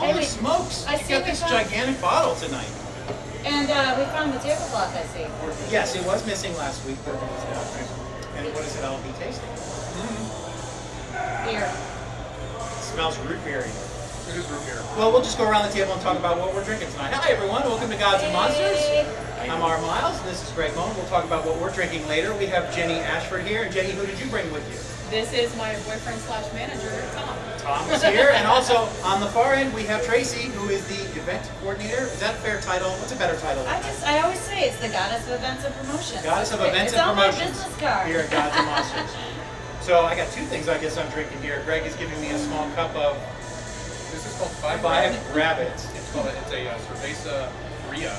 Holy smokes! I You see got we this found- gigantic bottle tonight. And we found the tablecloth, I see. Yes, it was missing last week, but it was not. And what is it? I'll be tasting. Here. It smells root beery. It is root beer. Well, we'll just go around the table and talk about what we're drinking tonight. Hi, everyone. Welcome to Gods and Monsters. I'm R. Miles, and this is Greg Moen. We'll talk about what we're drinking later. We have Jenny Ashford here. And Jenny, who did you bring with you? This is my boyfriend/manager, Tom. Tom is here. And also, on the far end, we have Tracy, who is the event coordinator. Is that a fair title? What's a better title? I always say it's the goddess of events and promotions. Goddess of events and It's on promotions. my business card. Here at Gods and Monsters. So I got two things I guess I'm drinking here. Greg is giving me a small cup of This is called Five rabbits. It's a cerveza fria.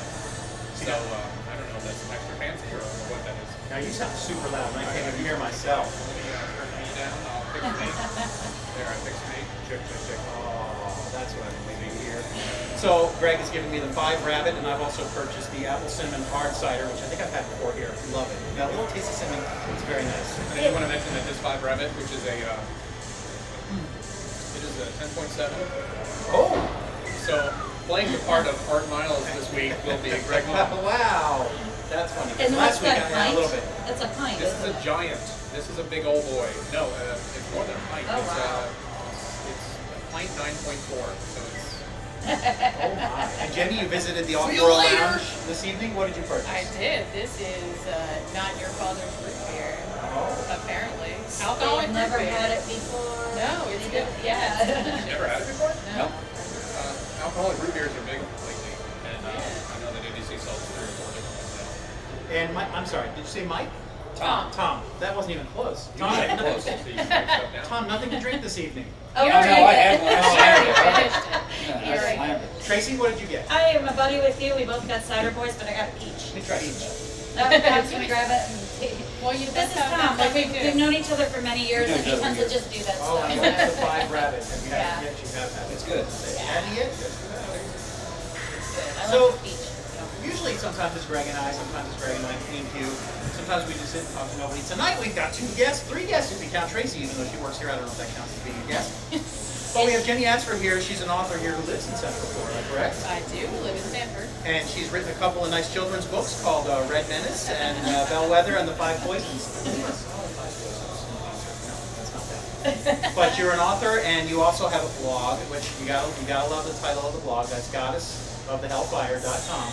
So I don't know if that's extra fancy or what that is. Now you sound super loud, and I can't even hear myself. Let me turn me down. I'll fix me. There, I fixed me. Check, check, check. Oh, that's what I'm waiting here. So Greg is giving me the 5 Rabbit, and I've also purchased the apple cinnamon hard cider, which I think I've had before here. Love it. Got a little taste of cinnamon. It's very nice. And I do want to mention that this Five Rabbit, which is it is a 10.7. Oh, So playing the part of Art Miles this week will be Greg Moen. wow, that's funny. And Last what's week I that had a pint? little bit. That's a pint, This is isn't a it? giant. This is a big old boy. No, it's more than a pint. Oh, it's, wow. it's a pint 9.4. So it's. Oh my. And Jenny, you visited the See you Off-World later. Lounge this evening. What did you purchase? I did. This is not your father's root beer, Oh. apparently. Alcoholic I've root never beer. had it before. No, it's good. Yeah. You never had it before? No. Alcoholic root beers are big lately, and I know that ABC sells 3 or 4 different ones now. And I'm sorry, did you say Mike? Tom. Tom, that wasn't even close. You Tom, said close, so you can mix stuff down. Tom, nothing to drink this evening. Oh, You no, already- I had You one. already finished it. Yeah, You already- slammed it. Tracy, what did you get? I am a buddy with you. We both got cider boys, but I got peach. Let me try each. No, Tom's gonna grab it. Well, you This is that's Tom. like we We've do. known each other for many years, We've and he known each tends other to just do that Oh, stuff. and that's the 5 Rabbit. Have you had Yeah. it yet? You have had it. It's good. Have you yet? Yes, you have. I So- love peach. Usually, sometimes it's Greg and I, sometimes it's Greg and I, me and Hugh. Sometimes we just sit and talk to nobody. Tonight we've got 2 guests, 3 guests if you count Tracy, even though she works here. I don't know if that counts as being a guest. But we have Jenny Ashford here. She's an author here who lives in Central Florida, correct? I do live in Stanford. And she's written a couple of nice children's books called Red Menace and Bellwether and the 5 Poisons. But you're an author, and you also have a blog, which you gotta love the title of the blog. That's goddessofthehellfire.com.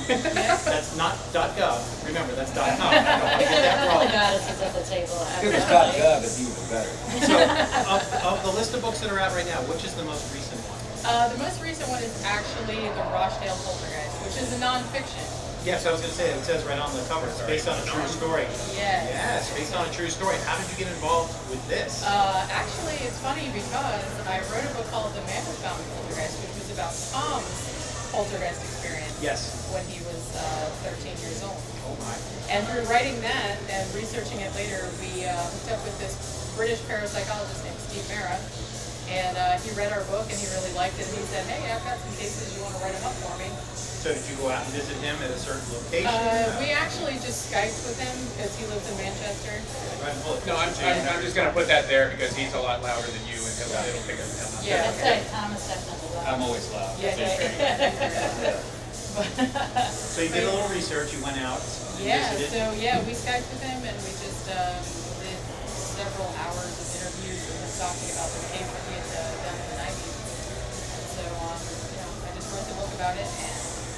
That's not .gov. Remember, that's .com. I don't want to get that The wrong. goddess is at the table. If it was .gov, it'd be even better. So, of the list of books that are out right now, which is the most recent one? The most recent one is actually The Rochdale Poltergeist, which is a nonfiction. Yes, I was going to say, it says right on the cover, it's based on a true story. Yes. Yes, based on a true story. How did you get involved with this? Actually, it's funny because I wrote a book called The Man Who Found the Poltergeist, which was about Tom's poltergeist experience Yes. when he was 13 years old. Oh my. And through writing that and researching it later, we hooked up with this British parapsychologist named Steve Mara. And he read our book and he really liked it. And he said, hey, I've got some cases, you want to write them up for me? So did you go out and visit him at a certain location? We actually just Skyped with him because he lives in Manchester. Go ahead and pull it No, I'm just going to put that there because he's a lot louder than you, and it'll pick up. Yeah. That's right, Thomas definitely loves. I'm always loud. Yeah, So you did a little research, you went out and Yeah, visited. so yeah, we Skyped with him and we just did several hours of interviews with him talking about the case that he had done in the 90s. And so, I just wrote the book about it, and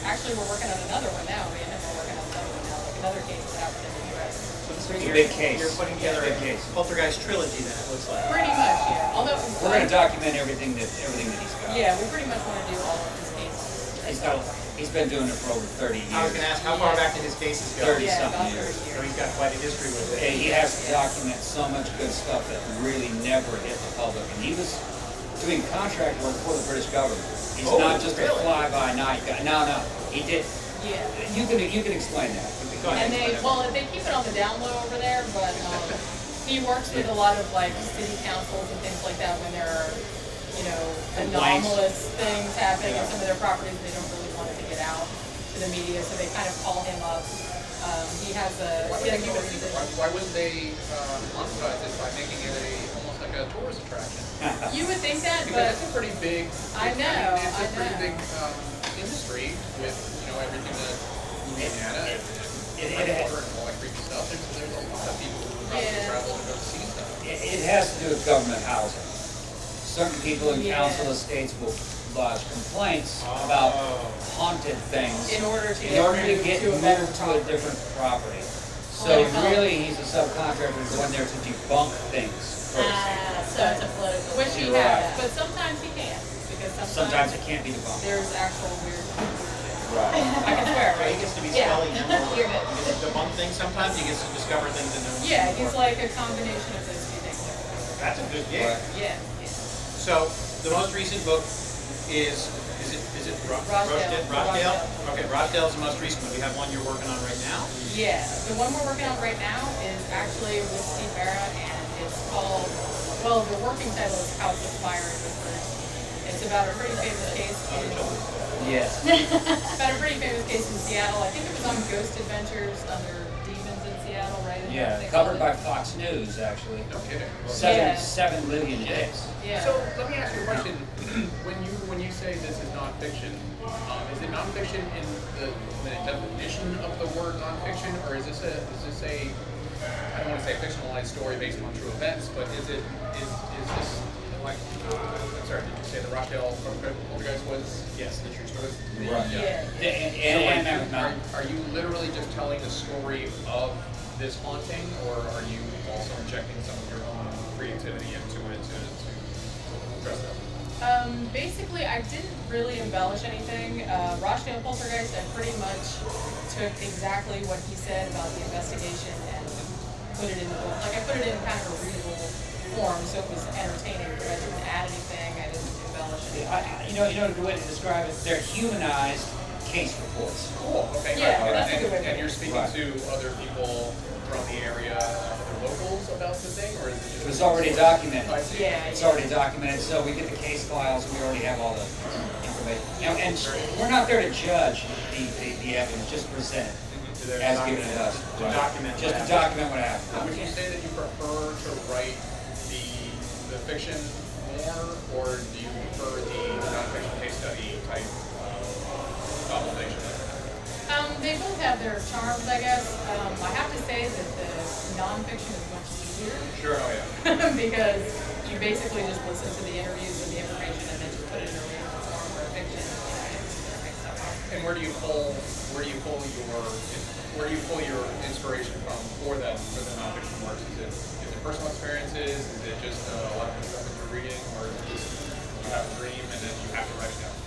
actually we're working on another one now. We're working on another one now, like another case that happened in the U.S. So It's a big case. You're putting together Big a case. poltergeist trilogy then, it looks like. Pretty much, yeah. Although, We're going to document everything that he's got. yeah, we pretty much want to do all of his cases. He's been doing it for over 30 years. I was going to ask, how far back did his cases go? 30 Yeah, something about years. 30 So years. he's got quite a history with And it. he has to document so much good stuff that really never hit the public. And he was doing contract work for the British government. He's Oh, not just really? a fly-by-night guy. No, he did. Yeah. You can explain that. Go ahead. And they keep it on the down low over there, but he works with a lot of like city councils and things like that when there are, Complaints. anomalous things happening in some of their properties. They don't really want it to get out to the media, so they kind of call him up. He has a Why wouldn't they monetize it by making it almost like like a tourist attraction. You would think that, Because but it's a pretty big. I know, It's a pretty big I industry with everything that Louisiana and It- water and all that creepy stuff. There's a lot of people who probably Yeah. travel to go see stuff. It has to do with government housing. Certain people in Yeah. council estates will lodge complaints about haunted things in order to in get order to moved get to a better moved to a property. different property. So Political. really, he's a subcontractor going there to debunk things first. So it's a political. Which he Right. has, but sometimes he can't, because Sometimes it can't be debunked. there's actual weird. Right. I can swear, He right? gets to be Yeah. Scully. You're good. He gets to debunk things sometimes. He gets to discover things that no one Yeah, sees he's before. like a combination of those two things. That's a good gig. Right. Yeah, yeah. So the most recent book is it Rochdale. Rochdale? Okay, Rochdale's the most recent one. We have one you're working on right now. Yeah, the one we're working on right now is actually with Steve Barra, and it's called, well, the working title is House of Fire and Whispers. It's about a pretty famous case Yes. about a pretty famous case in Seattle. I think it was on Ghost Adventures under Demons in Seattle, right? Is that what Yeah, they covered called by Fox News, actually. No kidding. Yeah. 7 million hits. it? Yeah. So let me ask you a question. When you say this is nonfiction, is it nonfiction in the definition of the word nonfiction, or is this a I don't want to say fictionalized story based on true events, but is this like I'm sorry, did you say the Rochdale Poltergeist was? Yes, the true story. Right. Yeah. And Are you literally just telling the story of this haunting, or are you also injecting some of your own creativity into it to dress it up? Basically, I didn't really embellish anything. Rochdale Poltergeist, I pretty much took exactly what he said about the investigation and put it in the book. Like, I put it in kind of a readable form, so it was entertaining, but I didn't add anything, I didn't embellish anything. the way to describe it, they're humanized case reports. Cool. Okay. Yeah, right. that's a good way to And put it. you're speaking Right. to other people from the area, other locals about the thing, or is it just? It was already documented. I see. Yeah, It's already documented, so we get the case files, we already have all the information. And we're not there to judge the evidence, just present it as given to us. To document Just what to document what happened. Would you say that you prefer to write the fiction more, or do you prefer the nonfiction case study type novelization? They both have their charms, I guess. I have to say that the nonfiction is much easier Sure. Oh yeah. because you basically just listen to the interviews and the information and then you put it in a readable form or fiction. Make stuff up. And where do you pull your inspiration from for the nonfiction works? Is it personal experiences? Is it just a lot of the stuff that you're reading, or is it just you have a dream and then you have to write it down?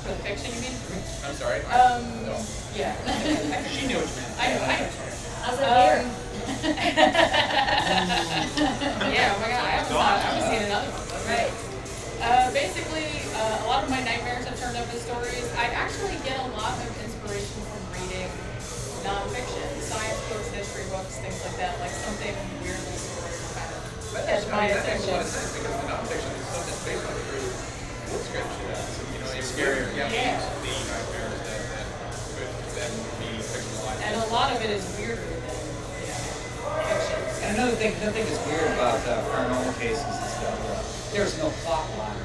For the fiction, you mean? I'm sorry. No. Yeah. She knew what you meant. I know. I was like, here. Yeah, oh my god, I haven't seen another one. Right. Basically, a lot of my nightmares have turned up as stories. I actually get a lot of inspiration from reading nonfiction, science books, history books, things like that, like something weirdly story kind of catch my That makes a attention. lot of sense because the nonfiction is stuff that's based on true scripture. You're Scarier. Yeah. Yeah. The nightmares that could then be fictionalized. And a lot of it is weirder than, fiction. And another thing that's weird about paranormal cases is that there's no plot line.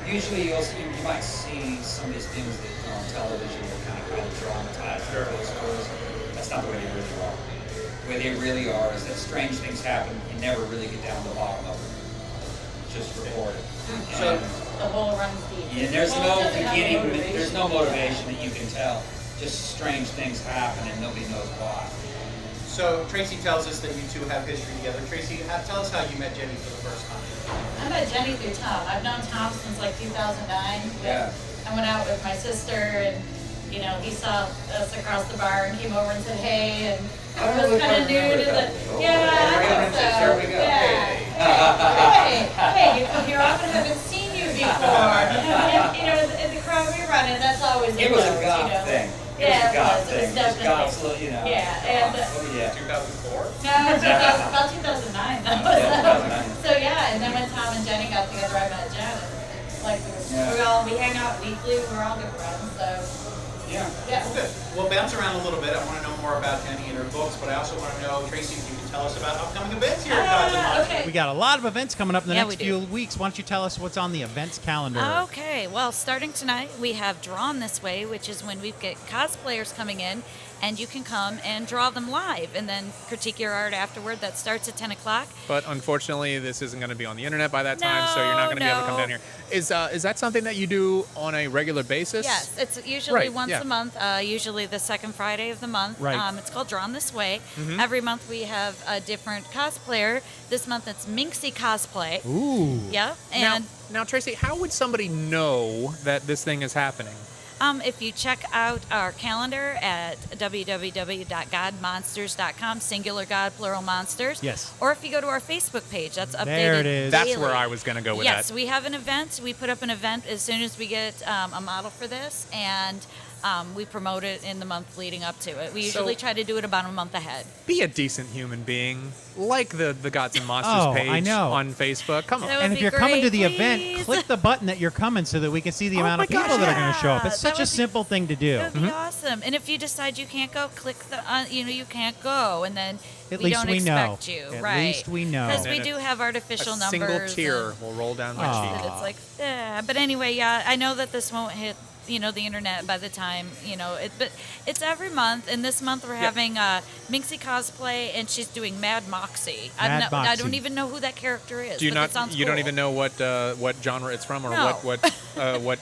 Usually you might see some of these things that on television are kind of dramatized into those stories. That's not the way they really are. The way they really are is that strange things happen, you never really get down to the bottom of it. Just report it. So- The whole runs deep. And there's Well, no it doesn't have beginning, motivation. there's no motivation that you can tell. Just strange things happen and nobody knows why. So Tracy tells us that you two have history together. Tracy, tell us how you met Jenny for the first time. I met Jenny through Tom. I've known Tom since like 2009. Yeah. I went out with my sister and, he saw us across the bar and came over and said, hey, and I was kind of new to the, yeah, I think so. There we go. Yeah. Hey, you come here often, haven't seen you before. And, in the crowd we run in, that's always It was a goth thing. Yeah, It was a goth it thing. was definitely. Goth's, Yeah, and Oh, yeah. 2004. no, about 2009 though. Yeah, 2009. So yeah, and then when Tom and Jenny got together, I met Jen. And, like we hang out weekly. We're all good friends. So Yeah. Yeah. Well, good. We'll bounce around a little bit. I want to know more about Jenny and her books, but I also want to know, Tracy, if you can tell us about upcoming events here at Gods and Monsters. Okay. We got a lot of events coming up in the Yeah, next we few do. weeks. Why don't you tell us what's on the events calendar? Okay, well, starting tonight, we have Drawn This Way, which is when we get cosplayers coming in, and you can come and draw them live and then critique your art afterward. That starts at 10 o'clock. But unfortunately, this isn't going to be on the internet by that time, so you're not going to be able to come No. down here. Is that something that you do on a regular basis? Yes, it's usually Right, once yeah. a month, usually the second Friday of the month. Right. It's called Drawn This Way. Mm-hmm. Every month we have a different cosplayer. This month it's Minxie Cosplay. Ooh. Yeah, and Now, Tracy, how would somebody know that this thing is happening? if you check out our calendar at www.godmonsters.com, singular God, plural monsters. Yes. Or if you go to our Facebook page, that's updated There it is. That's daily. where I was going to go with Yes, that. we have an event. We put up an event as soon as we get a model for this, and we promote it in the month leading up to it. We usually try to do it about a month ahead. Be a decent human being, like the Gods and Monsters Oh, page I know. on Facebook. Come on. That would And if be you're coming to great, the event, please. click the button that you're coming so that we can see the Oh amount my of people gosh, that are going to show up. yeah. It's That such a would be- simple thing to do. That would be awesome. And if you decide you can't go, click the, you can't go, and then At we least don't we know. expect you. At right. least we know. Because And we then do have artificial a numbers. single tear and will roll down my Aw. cheek. that it's like, but anyway, yeah, I know that this won't hit, the internet by the time, but it's every month. And this month we're having Minxie Cosplay, and she's doing Mad Moxie. Mad I Moxie. don't even know who that character is. Do you but not? It sounds You don't cool. even know what genre it's from, or No. what?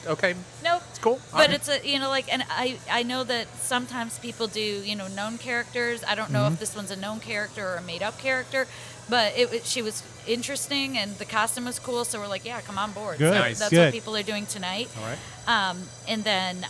Okay, Nope. it's cool. But Alright. it's and I know that sometimes people do, known characters. I don't know Mm-hmm. if this one's a known character or a made up character, but she was interesting and the costume was cool. So we're like, yeah, come on board. Good. So Nice. that's Good. what people are doing tonight. All right. And then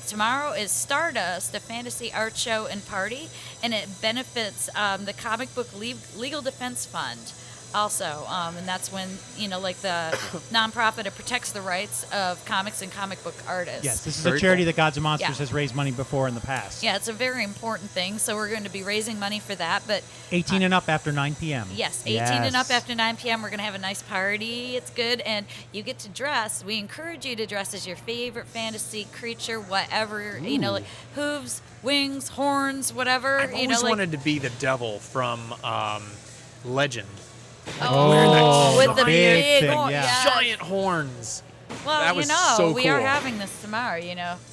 tomorrow is Stardust, a fantasy art show and party, and it benefits the Comic Book Legal Defense Fund. Also, and that's when the nonprofit, it protects the rights of comics and comic book artists. Yes, this is Very a charity cool. that Gods and Monsters Yeah. has raised money before in the past. Yeah, it's a very important thing. So we're going to be raising money for that. But 18 and up after 9 p.m. yes, 18 and up after 9 p.m. We're going to have a nice party. It's good, and you get to dress. We encourage you to dress as your favorite fantasy creature, whatever like hooves, wings, horns, whatever. I've always wanted to be the devil from Legend. Oh, with the big big thing, horn, yeah. Giant horns. Well, That was so we are cool. having this tomorrow.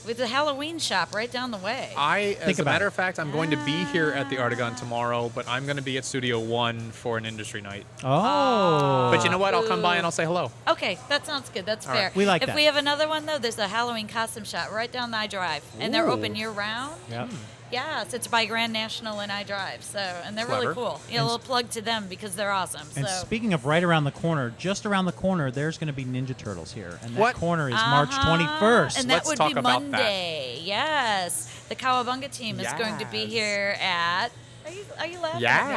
With the Halloween shop right down the way. As a about matter it. of fact, I'm going to be here at the Artagon tomorrow, but I'm going to be at Studio One for an industry night. Oh. But you know what? I'll come by and I'll say hello. Okay, that sounds good. That's All fair. right. We like if that. we have another one though, there's a Halloween costume shop right down the I Drive, and they're Ooh. open year round. Yep. Yes, it's by Grand National and I Drive. So, and they're really Clever. cool. Yeah, a little plug to them because they're awesome. And so. speaking of right around the corner, just around the corner, there's going to be Ninja Turtles here. And that What? corner is March Uh-huh. 21st. And that Let's would talk be about that. Monday. Yes, the Cowabunga team is going to be Yes. here at. Are you laughing? at me?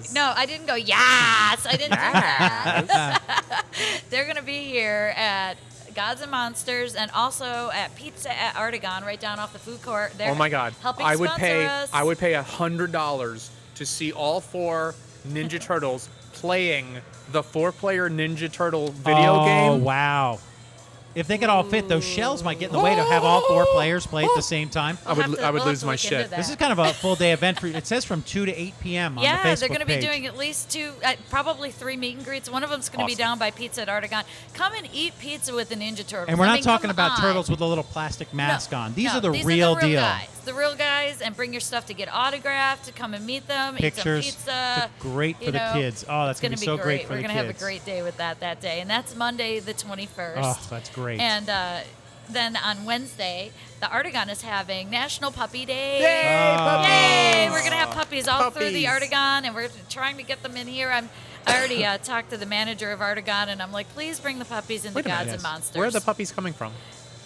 Yes. No, I didn't go. Yes, I didn't do that. They're going to be here at Gods and Monsters, and also at Pizza at Artagon, right down off the food court. They're Oh my God! helping I would sponsor pay. us. I would pay $100 to see all 4 Ninja Turtles playing the 4-player Ninja Turtle video oh, game. wow. If they could all fit, those shells might get in the way to have all 4 players play at the same time. I would We'll lose have to my look into shit. that. This is kind of a full day event for you. It says from 2 to 8 p.m. on the Yeah, Facebook they're going to be page. doing at least 2, probably 3 meet and greets. One of them's going to be Awesome. down by Pizza at Artagon. Come and eat pizza with the Ninja Turtles. And we're I not mean, talking come about on. turtles with a little plastic mask on. These No, are the these real are the real deal. Guys. The real guys, and bring your stuff to get autographed, to come and meet them, Pictures. eat some pizza. It's great for you the know. kids. Oh, that's It's going to be so great for We're the gonna kids. have a great day with that day, and that's Monday the 21st. Oh, that's great. And then on Wednesday, the Artagon is having National Puppy Day. Yay, puppies! Yay! We're gonna have puppies all through the Puppies. Artagon, and we're trying to get them in here. I already talked to the manager of Artagon, and I'm like, please bring the puppies into Wait a minute. Gods and Monsters. Where are the puppies coming from?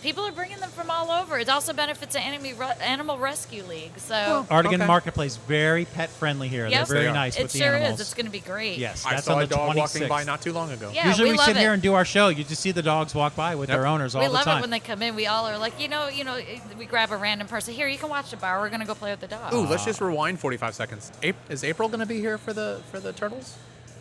People are bringing them from all over. It also benefits the Animal Rescue League. So Artagon Okay. Marketplace, very pet friendly here. Yep. They're very They are. nice it with the sure animals. is. It's going to be great. Yes, I that's saw on a the dog 26th. walking by not too long ago. Yeah, Usually we love sit it. here and do our show. You just see the dogs walk by with Yep. their owners all We the love time. it when they come in. We all are like, we grab a random person. Here, you can watch the bar. We're going to go play with the dog. Ooh, let's just rewind 45 seconds. Is April going to be here for the turtles?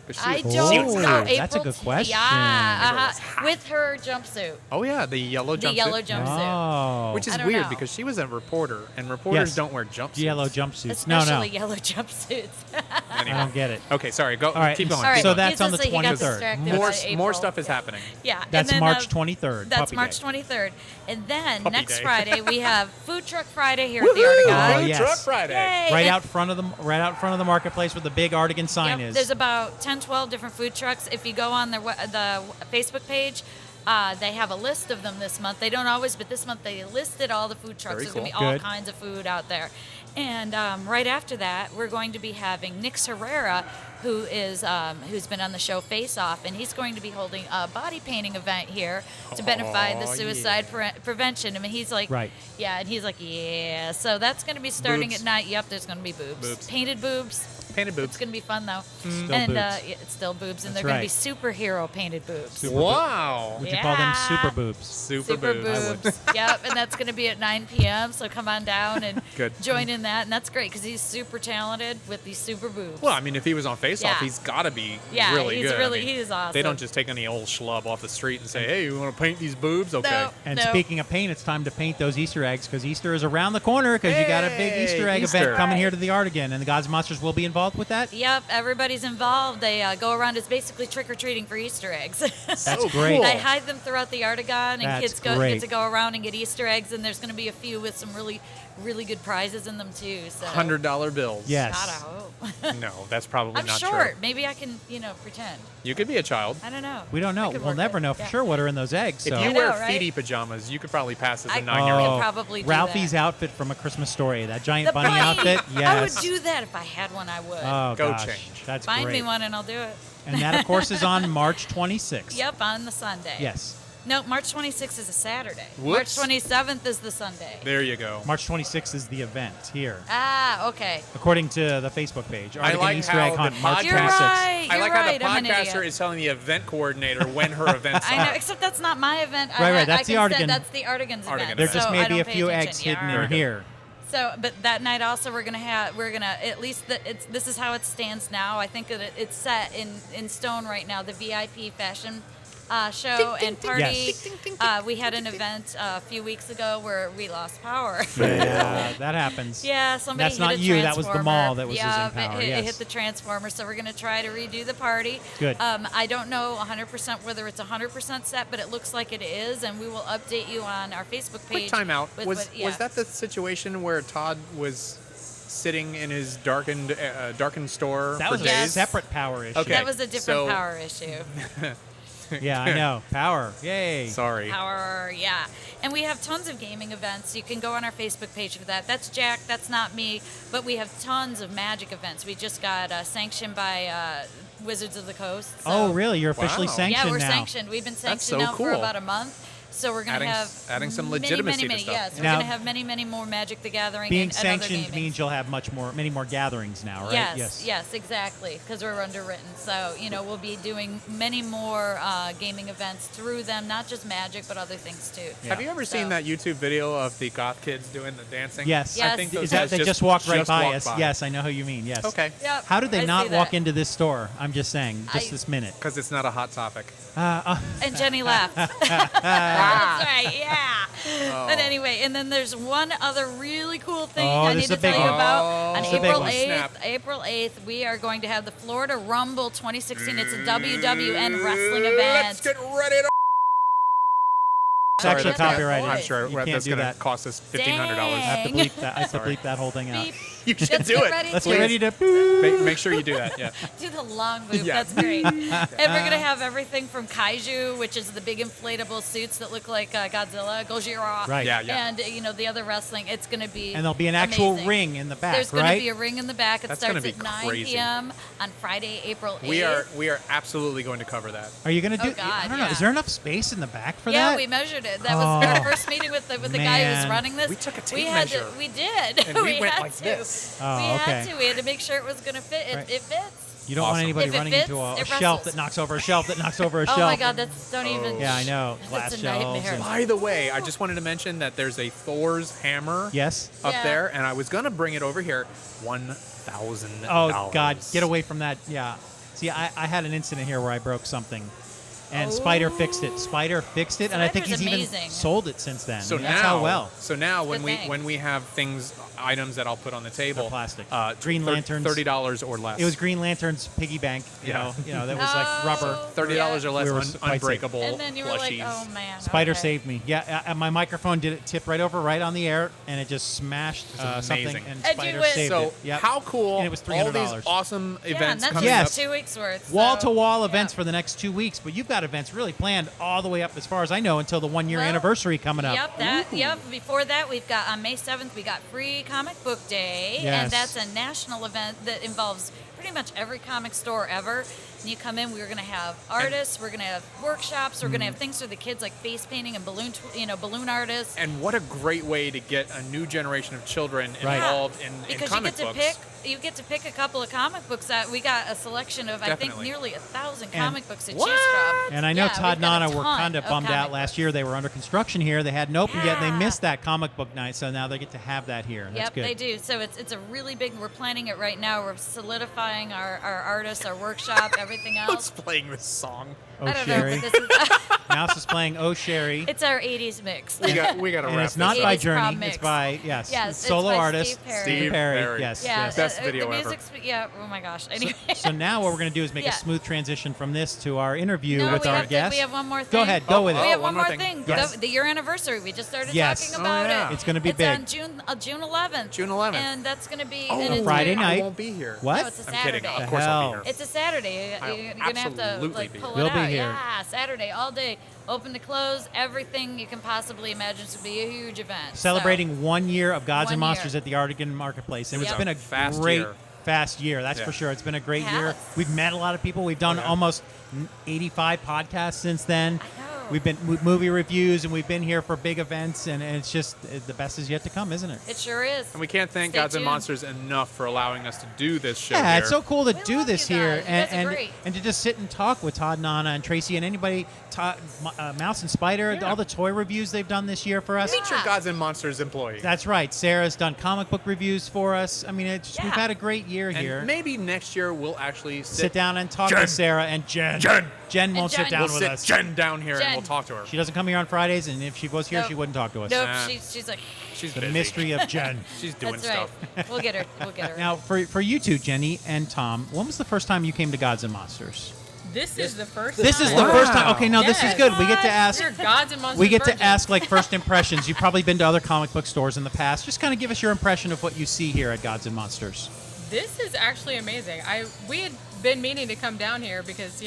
'Cause I she was don't know. hot. That's a April good t- question. Yeah, April was hot. with her jumpsuit, Oh yeah, the yellow jumpsuit. the yellow jumpsuit. Oh. Which is I don't weird know. because she was a reporter, and reporters Yes. don't wear jumpsuits. Yellow jumpsuits. No, no. Especially yellow jumpsuits. I don't get it. Okay, sorry. Go. All right. Keep going. All right, keep So going. that's on the needless to say, he got 23rd. distracted more by April. more stuff is happening. Yeah, That's and then, March 23rd. That's Puppy March Day. 23rd. And then Puppy next Day. Friday we have Food Truck Friday here at the Woohoo! Artigan. Oh, Food yes. Truck Friday. Yay! Right And- out front of the marketplace where the big Artigan sign Yep, is. there's about 10, 12 different food trucks. If you go on the Facebook page, they have a list of them this month. They don't always, but this month they listed all the food trucks. Very There's going to be cool. all Good. kinds of food out there. And right after that, we're going to be having Nix Herrera, who is who's been on the show Face Off, and he's going to be holding a body painting event here to benefit the Oh, suicide prevention. I mean, he's like, Right. yeah, and he's like, yeah. So that's going to be starting Boobs. at night. Yep, there's going to be boobs. Boobs. Painted boobs. Painted boobs. It's going to be fun, though. Still and boobs. Yeah, it's still boobs, and That's they're right. going to be superhero painted boobs. Super Wow. Would you call them Yeah. super boobs? Super, Super boobs. I would. boobs. Yep, and that's going to be at 9 p.m. So come on down and Good. join in that, and that's great because he's super talented with these super boobs. Well, I mean, if he was on Face Off, Yeah. he's got to be Yeah, really he's good. really- I mean, he is awesome. They don't just take any old schlub off the street and say, "Hey, you want to paint these boobs?" Okay. No. And No. speaking of paint, it's time to paint those Easter eggs because Easter is around the corner because you got a big Hey, Easter egg Easter. event coming here to the Artigan, and the Gods and Monsters will be involved with that. Yep, everybody's involved. They go around. It's basically trick or treating for Easter eggs. That's So great. cool. I hide them throughout the Artigan, and That's kids get great. to go around and get Easter eggs. And there's going to be a few with some really, really good prizes in them too. So $100 bills. Yes. Gotta hope. No, that's probably I'm not short. true. Maybe I can, pretend. You could be a child. I don't know. We don't know. I could We'll work never it. know for Yeah. sure what are in those eggs. If So. you I wear know, right? feety pajamas, you could probably pass as a I- 9-year-old. could probably do Ralphie's that. outfit from A Christmas Story, that giant The bunny outfit. Yes. I would do that if I had one. I would. Oh Go gosh, change. that's Find great. me one and I'll do it. And that, of course, is on March 26th. Yep, on the Sunday. Yes. No, March 26th is a Saturday. Whoops. March 27th is the Sunday. There you go. March 26th is the event here, Ah, okay. according to the Facebook page. I Artigan like Easter how egg hunt, the March podcast- You're 26th. right. I You're like right. how I'm the an podcaster idiot. is telling the event coordinator when her events I are. know, except that's not my event. Right, I that's the can Artigan. send- That's the Artigan's Artigan event. There event. just so may I be a don't few pay eggs attention. hidden Yeah. in here. So, but that night also we're gonna at least this is how it stands now. I think that it's set in stone right now. The VIP fashion show and party. Yes. We had an event a few weeks ago where we lost power. Yeah, that happens. Yeah, somebody That's hit not a you, that was the transformer. mall that was yeah, losing power, It yes. hit the transformer, so we're going to try to redo the party. Good. I don't know 100% whether it's 100% set, but it looks like it is, and we will update you on our Facebook page. Quick timeout. with Was what- yeah. was that the situation where Todd was sitting in his darkened store That for was a days? separate power issue. Okay. That was a different so- power issue. Yeah, I know. Power. Yay. Sorry. Power, yeah. And we have tons of gaming events. You can go on our Facebook page for that. That's Jack, that's not me, but we have tons of Magic events. We just got sanctioned by Wizards of the Coast. So Oh, really? You're officially Wow. sanctioned Yeah, we're now. sanctioned. We've been That's sanctioned so now for cool. about a month. So we're going to Adding- have adding some many, legitimacy to many, stuff. yes. We're Now- going to have many more Magic the Gathering Being and other sanctioned gaming. means you'll have many more gatherings now, right? Yes, exactly, because we're underwritten. So, we'll be doing many more gaming events through them, not just Magic, but other things too. Yeah. Have you ever So- seen that YouTube video of the goth kids doing the dancing? Yes. Yes. I think those Is that guys they just walked right just by walked us? by. Yes, I know who you mean. Yes. Okay. Yep, How did they I not see walk that. into this store? I'm just saying, just I- this minute. Because it's not a hot topic. And Jenny laughed. That's right, yeah. But anyway, and then there's one other really cool thing Oh, I this need is to a tell big you one. about. Oh, On this is a big April one. 8th, Snap. April 8th, we are going to have the Florida Rumble 2016. It's a WWN wrestling event. Let's get ready to. It's actually that's gonna- copyrighted. I'm sure You that's can't do going to that. cost us $1,500. I have to Dang. bleep that. I have to Sorry. bleep that whole thing out. Beep. You should Let's do get it. ready Let's to get ready to. Make sure you do that. Yeah. do the long move. Yeah. That's great. And we're going to have everything from Kaiju, which is the big inflatable suits that look like Godzilla, Gojira. Right. Yeah, yeah. And, the other wrestling. It's going to be And there'll be an actual amazing. ring in the back, There's going right? to be a ring in the back. It That's starts gonna at be 9 crazy. p.m. on Friday, April 8th. We are absolutely going to cover that. Are you going to do? Oh, God, I don't know. yeah. Is there enough space in the back for Yeah, that? we measured it. That was our Oh, first meeting with the guy who was man. running this. We took a tape we had measure. we did. And we went had like to. this. Oh, we okay. had to. We had to make sure it was going to fit. It, Right. it fits. You don't want Awesome. anybody If it running fits, into a it shelf wrestles. that knocks over a shelf that knocks over a Oh shelf. my God, don't even. Yeah, I know. Glass That's a shelves. nightmare. and- By the way, I just wanted to mention that there's a Thor's hammer Yes. up Yeah. there, and I was going to bring it over here. $1,000. Oh God, get away from that. Yeah. See, I had an incident here where I broke something, and Spider fixed it. Spider fixed it, and I think he's Spider's even amazing. sold it since then. So I mean, now, that's how well. So now, It's a good thing. when we have items that I'll put on the table, They're plastic. Green Lanterns. $30 or less. It was Green Lantern's piggy bank. You know, that was like rubber. $30 or less. We were quite Unbreakable And then you were like, plushies. oh man. Spider okay. saved me. Yeah, my microphone did it tip right over, right on the air, and it just smashed something, amazing. and And Spider you went- saved So it. Yep. how cool! And it was all $300. these awesome Yeah, and events that's coming Yes. just up. 2 weeks worth. Wall-to-wall so, events yeah. for the next 2 weeks, but you've got events really planned all the way up, as far as I know, until the 1-year Well, anniversary coming up. Yep, Before that, we've got on May 7th, we got Free Comic Book Day, Yes. and that's a national event that involves pretty much every comic store ever. And you come in, we're going to have artists, we're going to have workshops, we're going to have things for the kids like face painting and balloon artists. And what a great way to get a new generation of children Right. involved in Because comic books. you get to pick a couple of comic books that we got a selection of, I think, Definitely. nearly 1,000 And- comic books to What? choose from. And I know Yeah, Todd we've got a Nana were ton kind of of bummed out comic last books. year. They were under construction here. They hadn't opened yet, and they Yeah. missed that comic book night, so now they get to have that here. That's Yep, good. they do. So it's a really big. We're planning it right now. We're solidifying our artists, our workshop, everything Who's else. playing this song? Oh, I don't Sherry. know, but this is Mouse is playing Oh Sherry. it's our '80s mix. We got to And wrap it's not this by up. 80s Journey. prom It's mix. by, Yes, it's solo by artist. Steve Perry. Steve Perry. Yes, Yeah, yes. Best the video ever. music's, yeah. Oh my gosh. Anyway. So now what we're going to do is make Yeah. a smooth transition from this to our interview No, with we our have to- guest. we have one more Go thing. ahead. Go with Oh, We it. have one more thing. thing. Yes. The year anniversary. We just started Yes. talking about yeah. it. It's gonna be it's big. on June 11th. June 11th. And that's going to be Oh, and it's Friday very- night. I won't be here. What? No, it's a I'm kidding. Saturday. Of course I'll be hell? here. It's a Saturday. I'll You're gonna have to absolutely like be pull here. it We'll out. be here. Yeah, Saturday all day, open to close, everything you can possibly imagine. This would be a huge event. Celebrating 1 year of Gods and 1 year. Monsters at the Artigan Marketplace. And Yep. it's been a Fast great, year. fast year. That's Yeah. for sure. It's been a great It year. has. We've met a lot of people. We've done yeah. almost 85 podcasts since then. I know. We've been movie reviews, and we've been here for big events, and it's just the best is yet to come, isn't it? It sure is. And we can't thank Stay Gods and tuned. Monsters enough for allowing us to do this show Yeah, here. it's so cool to We do love this you here guys. You guys are great. and to just sit and talk with Todd, Nana, and Tracy, and anybody, Mouse and Spider, Yeah. all the toy reviews they've done this year for us. Meet your Gods and Monsters employee. That's right. Sarah's done comic book reviews for us. I mean, we've Yeah. had a great year and here. maybe next year we'll actually Sit down and talk Jen. to Sarah and Jen. Jen. Jen won't Jen. sit down We'll with sit us. Jen down here Jen. and we'll talk to her. She doesn't come here on Fridays, and if she was here, Nope. she wouldn't talk to us. Nope, Nah. she's like, She's The busy. mystery of Jen. She's doing that's stuff. right. We'll get her. We'll get her. Now, for you two, Jenny and Tom, when was the first time you came to Gods and Monsters? This is the first This is time. the Wow. first time. Okay, no, this is Yes. good. We get to ask. We're Gods and Monsters We get to virgins. ask like first impressions. You've probably been to other comic book stores in the past. Just kind of give us your impression of what you see here at Gods and Monsters. This is actually amazing. We had been meaning to come down here because,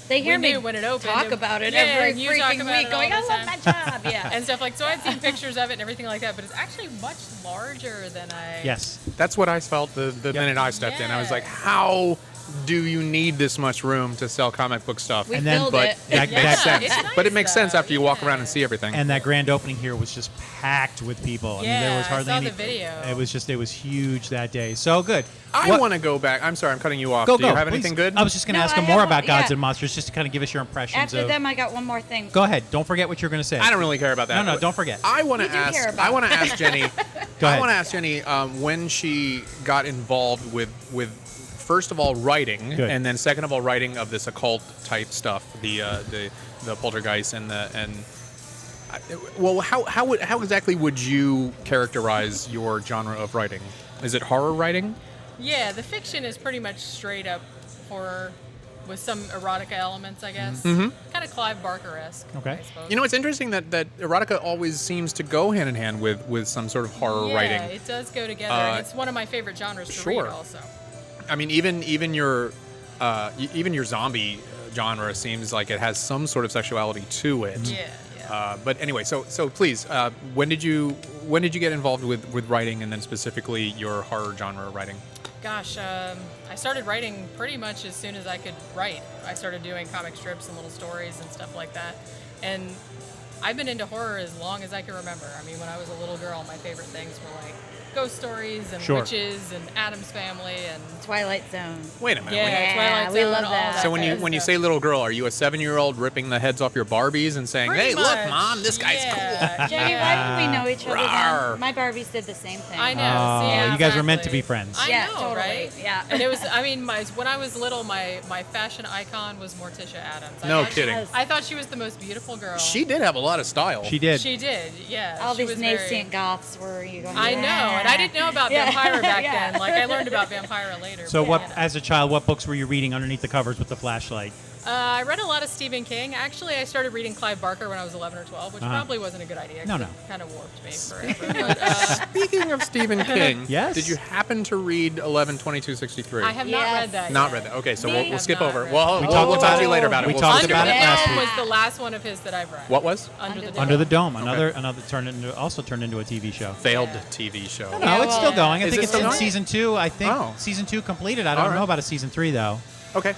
they hear we me knew when it opened. talk about it Yeah, every and you talk freaking about week, it all going, the "I love time." my job." Yeah. And stuff like so. I'd seen pictures of it and everything like that, but it's actually much larger than I. Yes. That's what I felt the minute I stepped in. I was like, how do you need this much room to sell comic book stuff? We And then- filled but it. That- Yeah, that- sense. it's nice, But it makes sense though. after you walk around and Yeah. see everything. And that grand opening here was just packed with people. I mean, there Yeah, was I hardly saw any. the video. It was huge that day. So good. I What- want to go back. I'm sorry, I'm cutting you off. Go, Do you go, have please. anything good? I was just going to No, ask I him more have about one- Gods yeah. and Monsters, just to kind of give us your impressions After of. them, I got one more thing. Go ahead. Don't forget what you're going to say. I don't really care about that. No, don't forget. I want You to do care ask. about I want to it. ask Jenny. Go I ahead. want to ask Jenny when she got involved with first of all writing, Good. and then second of all writing of this occult type stuff, the poltergeist well, how exactly would you characterize your genre of writing? Is it horror writing? Yeah, the fiction is pretty much straight up horror with some erotica elements, I guess. Mm-hmm. Kind of Clive Barker-esque. Okay. I suppose. You know, it's interesting that erotica always seems to go hand in hand with some sort of horror yeah, writing. it does go together, and it's one of my favorite genres to sure. read also. I mean, even your zombie genre seems like it has some sort of sexuality to it. Yeah, yeah. But anyway, so please, when did you get involved with writing, and then specifically your horror genre writing? Gosh, I started writing pretty much as soon as I could write. I started doing comic strips and little stories and stuff like that. And I've been into horror as long as I can remember. I mean, when I was a little girl, my favorite things were like ghost stories and Sure. witches and Addams Family and Twilight Zone. Wait a minute. yeah, Twilight we Zone, love all that. So when you kind of when you stuff. say little girl, are you a 7-year-old ripping the heads off your Barbies and saying, Pretty "Hey, look, much, Mom, this guy's yeah, Jenny, yeah. why didn't we know each other Rawr. then? My Barbies did the same thing. I know. Oh, see, you guys were meant to exactly. be friends. I Yeah, know, totally. right? Yeah. And it was, I mean, when I was little, my fashion icon was Morticia Addams. No thought kidding. I thought she was the most beautiful girl. She did have a lot of style. She did. She did, yeah. All she these was nascent goths were you going? I know, and I didn't know about Yeah. Vampira back Yeah. then. Like I learned about Vampira later. So but, what, you know. as a child, what books were you reading underneath the covers with the flashlight? I read a lot of Stephen King. Actually, I started reading Clive Barker when I was 11 or 12, which Uh-huh. probably wasn't a good idea. 'cause No, no. It kind of warped me forever. But, Speaking of Stephen King, Yes? did you happen to read 11/22/63? I have not Yes. read that. Not yet. read that. Okay, so Me? we'll Have skip not over. read Well, We we'll talked talk about to you it. later about it. We We'll talked skip Under about the it last Dome week. was the last one of his that I've read. What was? Under the Under the Dome. Dome, another also turned into a TV show. Failed Yeah. TV show. No, Yeah, it's still well, going. I Is think it it's still in going? season 2. I think Oh. season 2 completed. I don't All know right. about a season 3 though. Okay.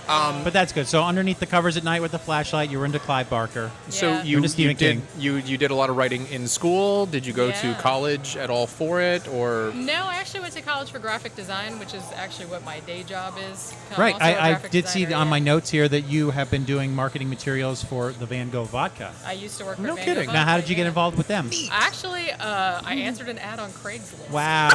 But that's good. So underneath the covers at night with the flashlight, you were into Clive Barker. So Yeah. you Into Stephen did King. you did a lot of writing in school. Did you go to Yeah. college at all for it, or No, I actually went to college for graphic design, which is actually what my day job is. I'm Right. also a I graphic did see designer, on my yeah. notes here that you have been doing marketing materials for the Van Gogh vodka. I used to work for No Van kidding. Gogh Now, how Vodka, did you get yeah. involved with them? Actually, I answered an ad on Craigslist. Wow.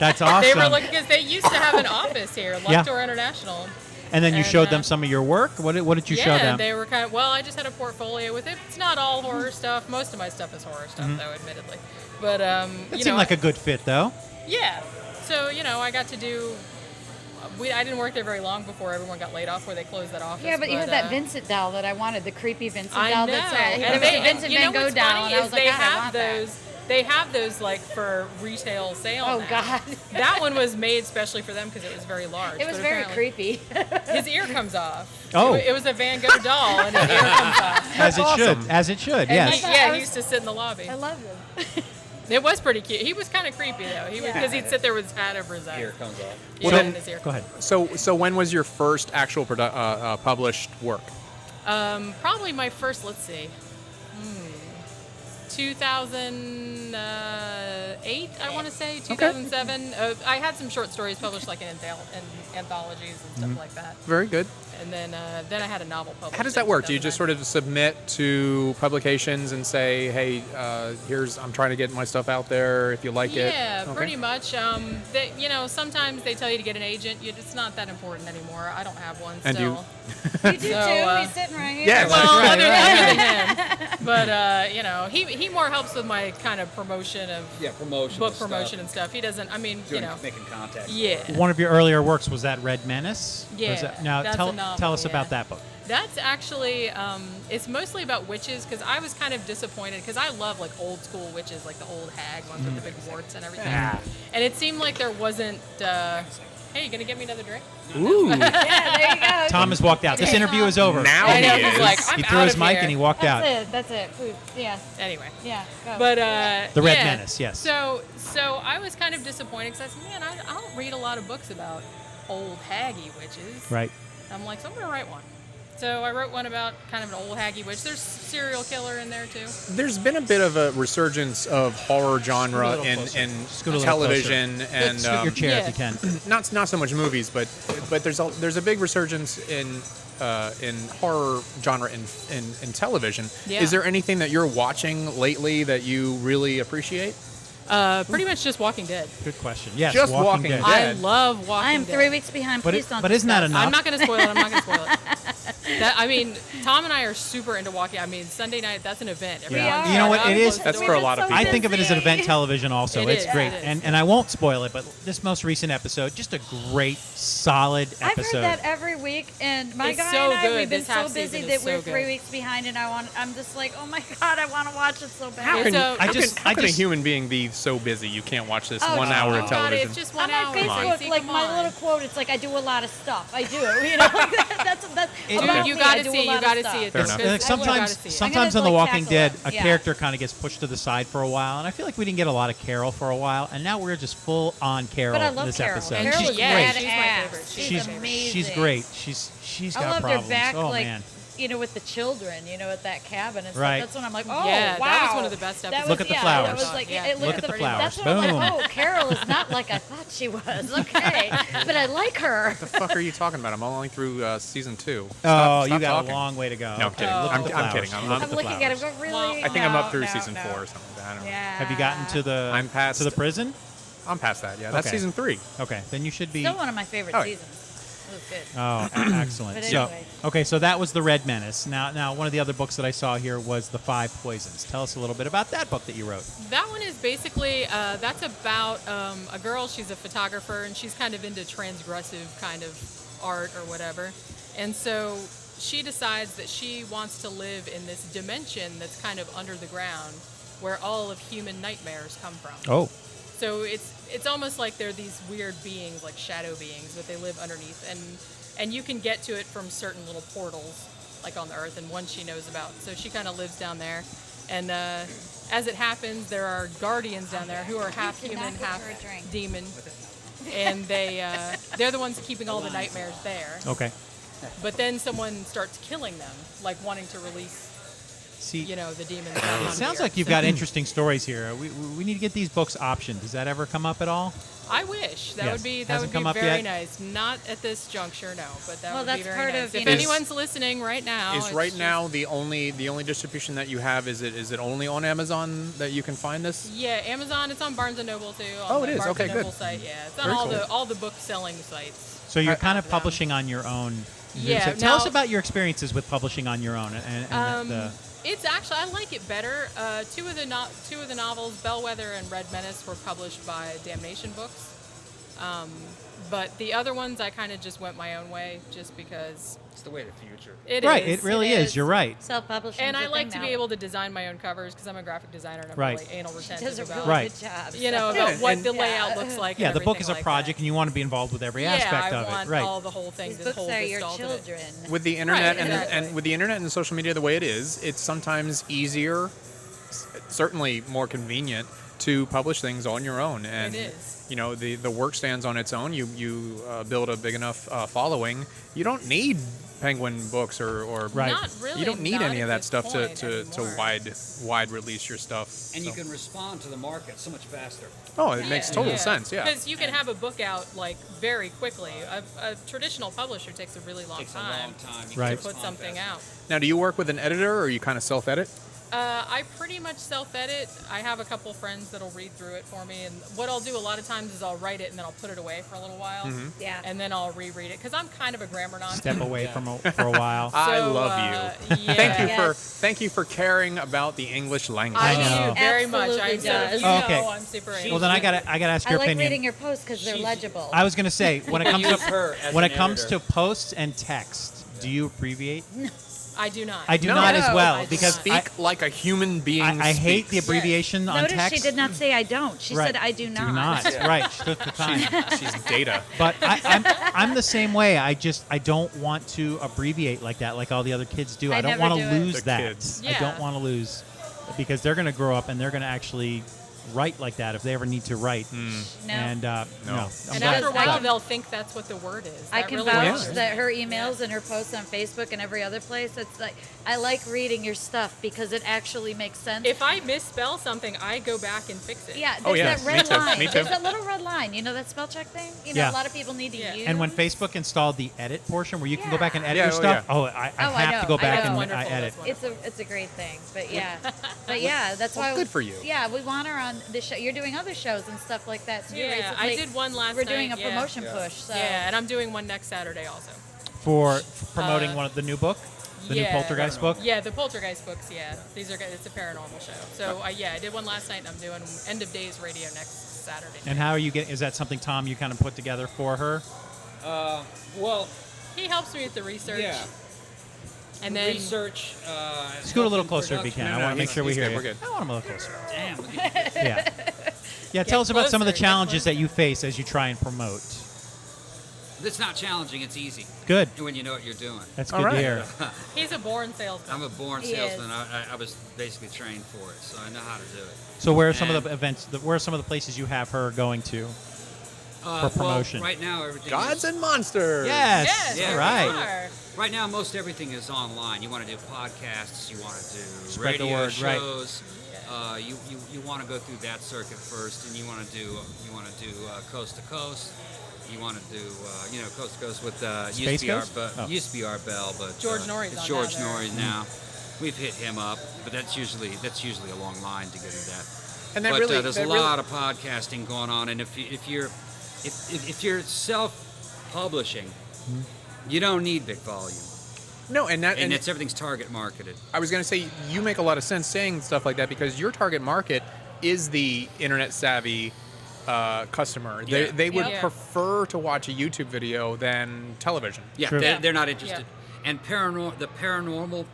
That's awesome. They were looking because they used to have an office here, Yeah. Luxor International. And then you and, showed them uh, some of your work. What did you show Yeah, them? they were kind of, well, I just had a portfolio with it. It's not all horror stuff. Most of my stuff is horror stuff, though, admittedly. But, That you seemed know, like a good fit, though. yeah. So, you know, I got to do, I didn't work there very long before everyone got laid off where they closed that office. Yeah, but you had that Vincent doll that I wanted, the creepy Vincent I doll. know. That's And there was they- a Vincent you know Van Gogh what's doll, funny and I is was like, they God, I have want those. that. They have those like for retail sale. Oh, now. God. That one was made specially for them because it was very large. It was but very apparently- creepy. His ear comes off. Oh. It was a Van Gogh doll, and his ear comes off. As it awesome. should. As it should, And yes. he, thought yeah, I he was- used to sit in the lobby. I love him. It was pretty cute. He was kind of creepy though. He was Yeah. because he'd sit there with his hat over his eyes. Here comes off. Yeah, Well, in then- his ear. Go ahead. so when was your first actual published work? Probably my first. Let's see. 2008, I want to say 2007. I had some short stories published, like in anthologies and stuff like that. Very good. And then I had a novel published. How does in that work? Do you just 2009. sort of submit to publications and say, "Hey, I'm trying to get my stuff out there. If you like it." Yeah, Okay. pretty much. Sometimes they tell you to get an agent. It's not that important anymore. I don't have one And still. You do So, too. He's sitting right here. Yes. Well, Right, other than him. But he more helps with my kind of promotion of Promotion. book promotion and stuff. He doesn't. I mean, making contact. Yeah. One of your earlier works was that Red Menace? Or is Yeah, that- now that's tell a novel, tell us yeah. about that book. That's actually, it's mostly about witches because I was kind of disappointed because I love like old school witches, like the old hag ones with the big warts and everything. And it seemed like there wasn't. Hey, you gonna get me another drink? Ooh. Yeah, there you go. Tom has walked out. This interview is over. Now I know, he he's is. like, I'm He threw out his of mic here. and he walked out. That's it. Food. Yeah. Anyway. Yeah. Go. But The Red yeah. Menace, yes. So I was kind of disappointed because I said, man, I don't read a lot of books about old haggy witches. Right. I'm like, so I'm gonna write one. So I wrote one about kind of an old haggy witch. There's serial killer in there too. There's been a bit of a resurgence of horror genre little in, closer. in Scoot a little television and Scoot your chair if yeah. you can. not so much movies, but there's a big resurgence in horror genre in television. Yeah. Is there anything that you're watching lately that you really appreciate? Pretty much just Walking Dead. Good question. Yes, Just Walking Walking Dead. Dead. I love Walking I am Dead. 3 weeks behind. But Please it- don't. but isn't that discuss. enough? I'm not gonna spoil it. I'm not gonna spoil it. I mean, Tom and I are super into Walking. I mean, Sunday night, that's an event. Everyone are. You know what? goes It is- to That's the for a door. lot of people. I think of it as an event busy. television also. It It's is, great. it is. And I won't spoil it, but this most recent episode, just a great, solid I've episode. heard that every week, and my It's guy so and I, good. we've been This so half busy season that is we're so 3 good. weeks behind, and I'm just like, oh my God, I want to watch it so bad. How It's can, a- how I just- can, how I can a just- human being be so busy you can't watch this Oh, 1 hour of oh, God, television? it's just On 1 my hour. Facebook, Tracy, like come my on. little quote, it's like I do a lot of stuff. I do, you know. that's It- about Dude, you me, gotta I do a see it. lot You of gotta stuff. see it. Fair It's enough. good. Like You gotta sometimes, see it. sometimes I'm on The gonna, like, Walking tackle Dead, it. a Yeah. character kind of gets pushed to the side for a while, and I feel like we didn't get a lot of Carol for a while, and now we're just full on Carol But I love this Carol. episode. And Carol she's is yeah, great. she's my badass. favorite. She's She's amazing. she's great. She's I got loved problems. her back, oh like man. with the children, at that cabin and stuff. Right. That's when I'm like, oh, Yeah, wow. that was one of the best That episodes. Look at the yeah, flowers. That was like, Yeah. look at the flowers. That's when I'm Boom. like, oh, Carol is not like I thought she was. Okay, but I like her. The fuck are you talking about? I'm only through season 2. Oh, Stop you got talking. a long way to go. No, I'm Okay, kidding. look at the I'm flowers. kidding. Look I'm at the looking at him, flowers. but really? I think I'm up through No, season no. 4 or something. I don't know. Yeah. Have you gotten to the I'm past- to the prison? I'm past that. Yeah, that's Okay. season 3. Okay, then you should be. Still one of my favorite Oh, yeah. seasons. It was good. Oh, excellent. But So, anyway. okay, so that was the Red Menace. Now, one of the other books that I saw here was The Five Poisons. Tell us a little bit about that book that you wrote. That one is basically, that's about a girl. She's a photographer, and she's kind of into transgressive kind of art or whatever. And so she decides that she wants to live in this dimension that's kind of under the ground, where all of human nightmares come from. Oh, So it's almost like they're these weird beings, like shadow beings, but they live underneath, and you can get to it from certain little portals, like on the Earth, and one she knows about. So she kind of lives down there, and as it happens, there are guardians down there who are half You human, cannot give half her a drink. demon, and they're the ones keeping all the nightmares there. okay. But then someone starts killing them, like wanting to release, See, the demons. it sounds like you've got interesting stories here. We need to get these books optioned. Does that ever come up at all? I wish that Yes. would be Hasn't come up very yet? nice. Not at this juncture, no, but that Well, would be that's very part nice. of, If know- anyone's listening right now, Is it's right just- now the only distribution that you have? Is it only on Amazon that you can find this? Yeah, Amazon. It's on Barnes and Noble too. On Oh, it the is? Barnes Okay, and good. Noble site. Yeah, it's on Very all cool. all the book selling sites. So you're kind of them. publishing on your own. Yeah, So tell us now- about your experiences with publishing on your own. And the, It's actually I like it better. Two of the novels, Bellwether and Red Menace, were published by Damnation Books. But the other ones, I kind of just went my own way, just because It's the way of the future. it right, is. it really is. You're right. Self-publishing. And I like to be able to design my own covers because I'm a graphic designer and I'm Right. really anal Does retentive a about really Right. good job. about what the Yeah. layout looks like. Yeah, and the book everything is a like project, that. and you want to be involved with every Yeah, aspect I of want it. Right. all the whole thing. These the books whole are your gestalt of it. children. With the internet exactly. and with the internet and social media the way it is, it's sometimes easier, certainly more convenient to publish things on your own. And It is. the work stands on its own. You build a big enough following. You don't need Penguin Books or Right. Not really. you don't need not any at of that this stuff point to anymore. wide release your stuff. And you So- can respond to the market so much faster. Oh, it makes total sense. Yeah. Because you can have a book out like very quickly. A traditional publisher takes a really long Takes a time long time. You Right. can to put respond something faster. out. Now, do you work with an editor or you kind of self-edit? I pretty much self-edit. I have a couple friends that'll read through it for me, and what I'll do a lot of times is I'll write it and then I'll put it away for a little while, Yeah. and then I'll reread it because I'm kind of a grammar nonce. Step away for a while. I So, love you. yeah. Thank you for caring about the English language. I I know. do very much. Absolutely I'm so, does. you Oh, know, okay. I'm super. Well, then I gotta ask I your like opinion. reading your posts because they're She's- legible. I was gonna say when it comes Use her to as when an it comes editor. to posts and text, do you abbreviate? I do not. I do No. not as No, well I do because not. Speak like a human being. I hate the speaks. abbreviation on Notice text. she did not say I don't. She Right. said I do not. Do not. Right. She took the time. She's data. But I'm the same way. I don't want to abbreviate like that, like all the other kids do. I I don't never want do to it. lose The that. kids. I Yeah. don't want to lose because they're going to grow up and they're going to actually write like that if they ever need to write. No. And no. I'm And glad- after a I while, can- they'll think that's what the word is. I That can really vouch matters. that her emails and her posts on Facebook and every other place, it's like, I like reading your stuff because it actually makes sense. If I misspell something, I go back and fix it. yeah, there's Oh, yeah. that Me red too. line. Me too. There's that little red line. You know that spell check thing? Yeah. A lot of people need to Yeah. use. And when Facebook installed the edit portion where you can go back and edit Yeah, your oh, stuff, yeah. I Oh, I have to know. go I back know. and Wonderful. I edit. That's it's a great thing, but yeah, that's why. good for you. Yeah, we want her on the show. You're doing other shows and stuff like that too. Yeah, recently. I did one last We're doing night, a yeah. promotion push. So Yeah, and I'm doing one next Saturday also. For promoting one of the new book, the new yeah. Poltergeist book. Yeah, the Poltergeist books. Yeah, it's a paranormal show. So I did one last night, and I'm doing End of Days Radio next Saturday. And how are you getting? Is that something, Tom, you kind of put together for her? Well, He helps me with the research. yeah. And then Research. Scoot a little helping closer if you production. can. No, I no, want to make he's- sure we he's hear good, you. we're good. I want him a little closer. Damn. Look at you. Yeah, tell us about some of the closer, get challenges closer. that you face as you try and promote. It's not challenging. It's easy Good. when you know what you're doing. That's All good to right. hear. he's a born salesman. I'm a born He salesman. is. I was basically trained for it, so I know how to do it. So where are some of the And- events? Where are some of the places you have her going to? for promotion? Well, right now, everything Gods is, and monsters. Yes. Yes, Yeah, All we right. are. right now, most everything is online. You want to do podcasts, you want to do Spread the radio word, right. shows. You want to go through that circuit first, and you want to do coast to coast. You want to do coast to coast with Space Coast? Oh. used to be our Bell, but George Norrie's it's on George now there. Norrie now. We've hit him up, but that's usually a long line to get into that. And that But really, there's that a really- lot of podcasting going on, and if you're self-publishing, you don't need big volume, No, and that and it's everything's target marketed. I was going to say you make a lot of sense saying stuff like that because your target market is the internet savvy customer. Yeah. They would Yeah. prefer to watch a YouTube video than television. Yeah, True. they're not interested. Yeah. And the paranormal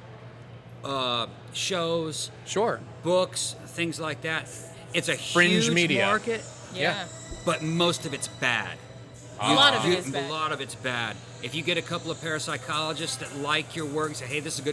shows, Sure. books, things like that. It's a Fringe huge media. market, Yeah. but most of it's bad. A lot of it is A bad. lot of it's bad. If you get a couple of parapsychologists that like your work and say, "Hey, this is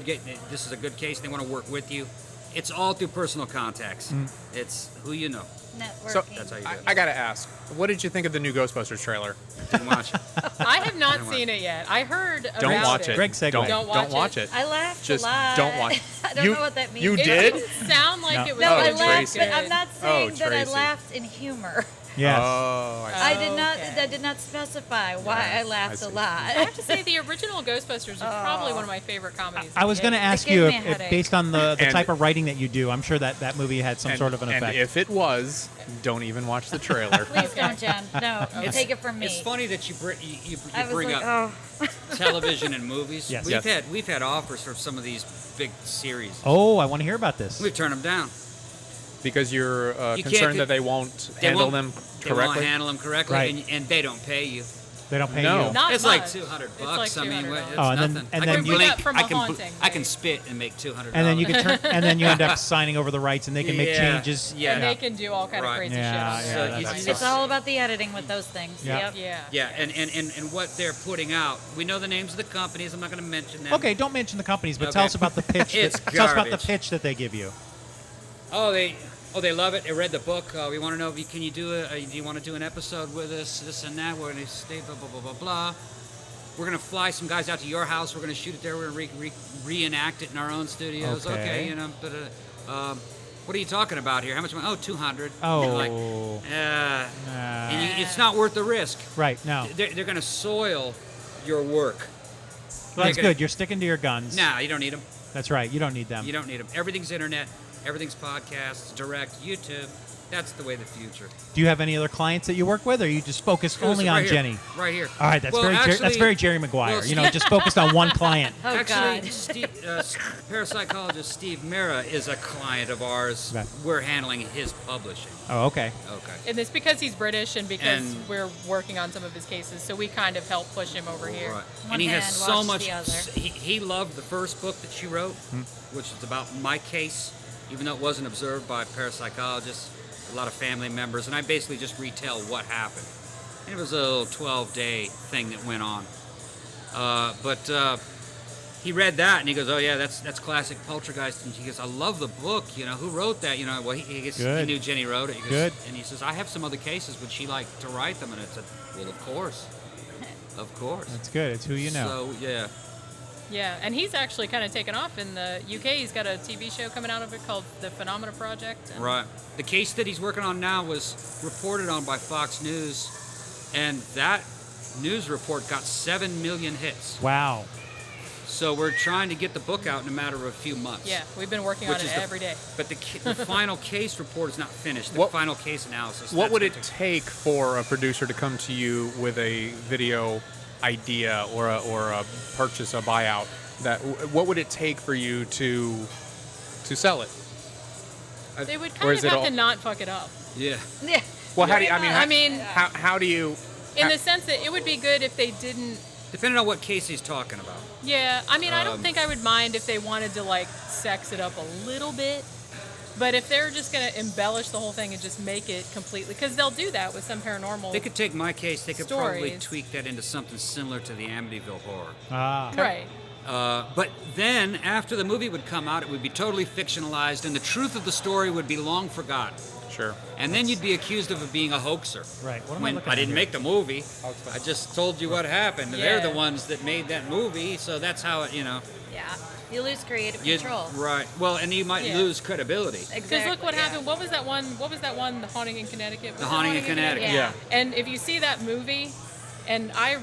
a good case," and they want to work with you, it's all through personal contacts. It's who you know. Networking. So That's how you do it. I got to ask, what did you think of the new Ghostbusters trailer? Didn't watch it. I have not Don't seen it yet. I heard Don't about watch it. Greg segue. Don't Don't watch watch it. I laughed Just a lot. don't watch. I don't You- know what that means. you It did? didn't sound like No. it was No, I gonna be laughed, Tracy. but I'm not saying that I Tracy. laughed in humor. Yes. Oh, I see. I did not. Okay. I did not specify why I laughed I a see. I lot. have to say the original Ghostbusters is probably one of my favorite comedies. I was going to ask It you gave me a if headache. based on the And- type of writing that you do, I'm sure that movie had some sort of an and effect. if it was, don't even watch the trailer. Please don't, Jen. No, take it from me. It's funny that you I was bring like, up oh. television and movies. Yes. We've had offers for some of these big series. Oh, I want to hear about this. We've turned them down. Because you're You can't concerned do- that they won't They handle won't- them They won't correctly. handle them correctly, Right. and they don't pay you. They don't pay No. you. Not It's much. like $200 It's bucks. like I mean, $200. it's Oh, and then- nothing. and I then can you- blink. From a I can haunting, I can right? spit and make $200. And then you can turn, and then you end up signing over the rights, and they can make Yeah. changes. Yeah. And they can do all kind of Right. crazy Yeah, shit on yeah, there. So that- you- that's- you It's all about the editing with those things. Yeah. Yep. Yeah. Yeah, and what they're putting out. We know the names of the companies. I'm not going to mention them. Okay, don't mention the companies, but Okay. tell us about the pitch. It's Tell us about the garbage. pitch that they give you. They love it. They read the book. We want to know, can you do it? Do you want to do an episode with us? This and that. We're going to stay blah blah blah blah blah. We're going to fly some guys out to your house. We're going to shoot it there. We're going to reenact it in our own studios. Okay. What are you talking about here? How much money? Oh, 200. Oh. And like, and it's not worth the risk. Right, no. They're going to soil your work. Well, that's They're gonna- good. You're sticking to your guns. Nah, you don't need them. That's right. You don't need them. You don't need them. Everything's internet. Everything's podcasts, direct, YouTube. That's the way of the future. Do you have any other clients that you work with, or you just focus only right on here. Jenny? Right here. All right, that's Well, that's actually- very Jerry Maguire. well, Just focused on one client. Oh Actually, God. parapsychologist Steve Mera is a client of ours. Right. We're handling his publishing. Oh, okay. Okay. And it's because he's British and because And- we're working on some of his cases, so we kind of help push him over here. Right. One And he has hand so washes much. the other. He loved the first book that she wrote, which is about my case, even though it wasn't observed by parapsychologists, a lot of family members, and I basically just retell what happened. And it was a little 12-day thing that went on. But he read that and he goes, "Oh yeah, that's classic poltergeist." And he goes, "I love the book. Who wrote that? Well, he Good. knew Jenny wrote it. He goes, Good. And he says, "I have some other cases. Would she like to write them?" And I said, "Well, of course, of course." That's good. It's who you know. So yeah. Yeah, and he's actually kind of taken off in the UK. He's got a TV show coming out of it called The Phenomena Project. And Right. The case that he's working on now was reported on by Fox News, and that news report got 7 million hits. Wow. So we're trying to get the book out in a matter of a few months. Yeah, we've been working on Which it is the- every day. But the final case report is not finished. The What- final case analysis. What that's would gonna it take for a producer to come to you with a video idea or a purchase, a buyout? What would it take for you to sell it? They would Or kind is of it have all- to not fuck it up. Yeah. Yeah. Well, how do you? I mean, how do you? in the sense that it would be good if they didn't. Depending on what case he's talking about. Yeah, I mean, I don't think I would mind if they wanted to like sex it up a little bit. But if they're just going to embellish the whole thing and just make it completely, because they'll do that with some paranormal. They could take my case. They could probably Stories. tweak that into something similar to the Amityville Horror. Ah. Right. But then, after the movie would come out, it would be totally fictionalized, and the truth of the story would be long forgotten. Sure. And then you'd be accused of being a hoaxer. Right. What am I When looking I at didn't here? make the movie, I just told you what happened. They're the Yeah. ones that made that movie, so that's how it, Yeah. You lose creative you- control. right. Well, and you might Yeah. lose credibility. Exactly. Because look what yeah. happened. What was that one? The Haunting in Connecticut. Was The it Haunting in Connecticut. Yeah. And if you see that movie, and I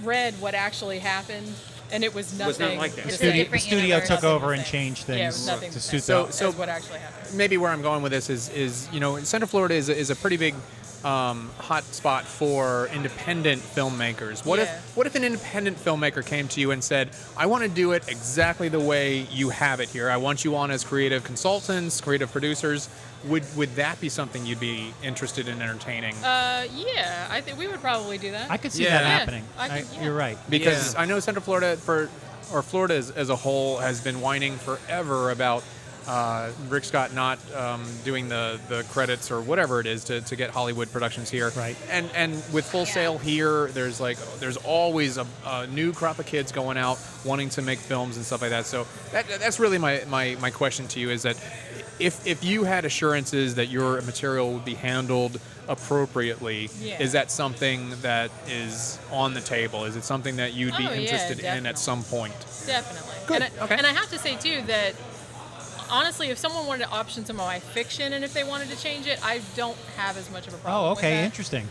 read what actually happened, and it was nothing. Was not like that. the It's a same. The different studio universe. took Nothing over the and same. changed Yeah, it things was nothing to the suit same. that. So- As what actually happened. Maybe where I'm going with this is Central Florida is a pretty big hot spot for independent filmmakers. What Yeah. if an independent filmmaker came to you and said, I want to do it exactly the way you have it here. I want you on as creative consultants, creative producers. Would that be something you'd be interested in entertaining? Yeah, I think we would probably do that. I could see Yeah. that Yeah, happening. yeah. You're right. Because Yeah. I know Central Florida Florida as a whole has been whining forever about Rick Scott not doing the credits or whatever it is to get Hollywood productions here. Right. And with Full Sail here, there's always a new crop of kids going out wanting to make films and stuff like that. So that's really my question to you is that if you had assurances that your material would be handled appropriately, Yeah. is that something that is on the table? Is it something that you'd be Oh, yeah, interested in definitely. at some point? Definitely. Good, And okay. and I have to say too that honestly, if someone wanted to option some of my fiction, and if they wanted to change it, I don't have as much of a problem. Oh, with okay, that. interesting.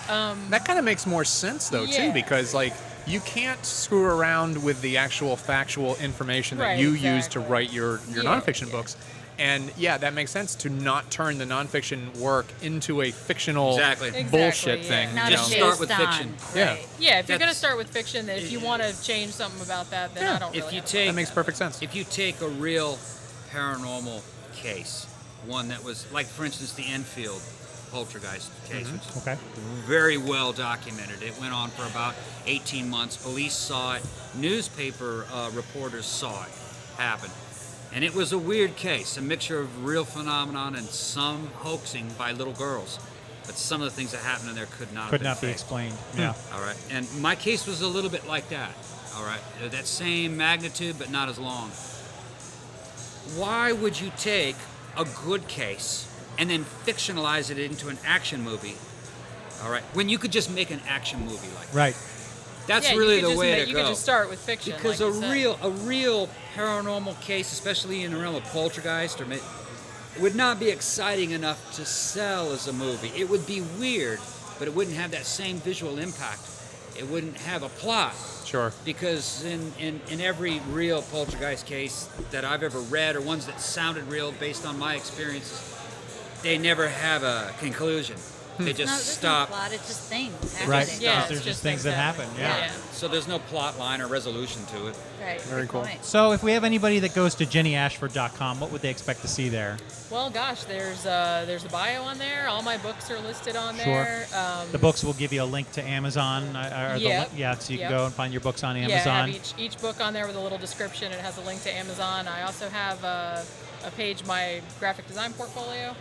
That kind of makes more sense though too, Yeah. because like you can't screw around with the actual factual information that Right, you use to exactly. write your Yeah, nonfiction yeah. books. And yeah, that makes sense to not turn the nonfiction work into a fictional Exactly. bullshit Exactly, thing. yeah. Not you Just know? start with based on, fiction. Yeah. right. Yeah, if you're going to That's- start with fiction, then if you want to change something about that, then I don't If really you have a take That makes perfect sense. If you take a real paranormal case, one that was like, for instance, the Enfield poltergeist case, which is Okay. very well documented. It went on for about 18 months. Police saw it. Newspaper reporters saw it happen. And it was a weird case, a mixture of real phenomenon and some hoaxing by little girls. But some of the things that happened in there could not Could have not be been faked. explained. Yeah. All right. And my case was a little bit like that. All right. That same magnitude, but not as long. Why would you take a good case and then fictionalize it into an action movie? All right. When you could just make an action movie like that. Right. That's Yeah, you really could the just way make- to You go. could just start with fiction. Because like a you said. real paranormal case, especially in the realm of poltergeist, would not be exciting enough to sell as a movie. It would be weird, but it wouldn't have that same visual impact. It wouldn't have a plot. Sure. Because in every real poltergeist case that I've ever read, or ones that sounded real based on my experiences, they never have a conclusion. They just No, there's stop. no plot. It's just things Right. happening. Yeah, There's it's just things that happen. Yeah. So there's no plot line or resolution to it. Right. Very good cool. point. So if we have anybody that goes to jennyashford.com, what would they expect to see there? Well, gosh, there's a bio on there. All my books are listed on there. The books will give you a link to Amazon. Yep. So you can Yep. go and find your books on Yeah, I Amazon. have each book on there with a little description. It has a link to Amazon. I also have a page. My graphic design portfolio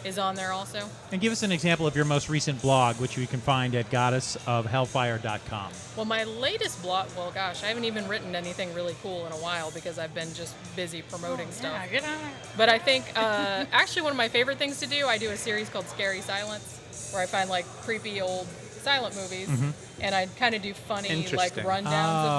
is on there also. And give us an example of your most recent blog, which you can find at goddessofhellfire.com. Well, my latest blog. Well, gosh, I haven't even written anything really cool in a while because I've been just busy promoting stuff. Yeah, get on it. But I think actually one of my favorite things to do, I do a series called Scary Silence, where I find like creepy old silent movies, and I kind of do funny like Interesting. rundowns of